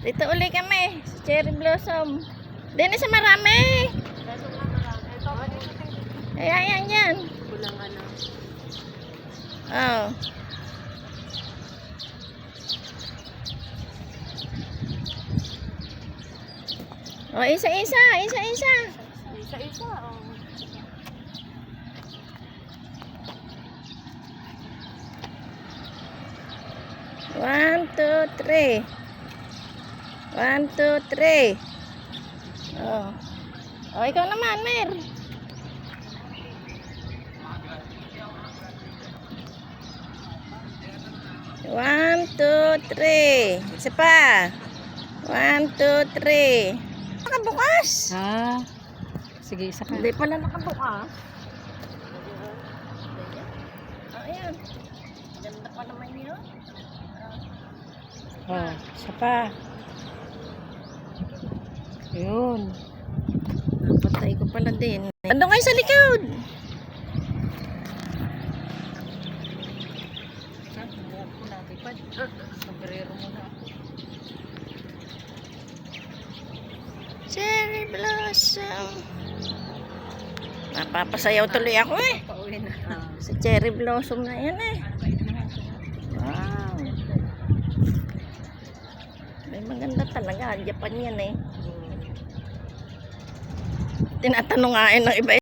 Dito uli kami sa cherry blossom. Din sa marami. Ayan, yan. Kulang ano. Oh. Oh, isa-isa. Isa-isa, oh. One, two, three. 1, 2, 3. Oh. Oh, ikaw naman, Mer. One, two, three. Isa pa. 1, 2, 3. Nakabukas. Ah. Sige, isa ka. Hindi pala nakabukas. Oh, ayan. Ganda pa naman yun. Oh, isa pa. Yun. Napatay ko pala din. Ando kayo sa likod. Sombrero muna. Cherry blossom. Napapasayaw tuloy ako eh. Pauwi na. Sa cherry blossom na yan eh. Wow. May maganda talaga. Japan yan eh. Tinatanong nga ng iba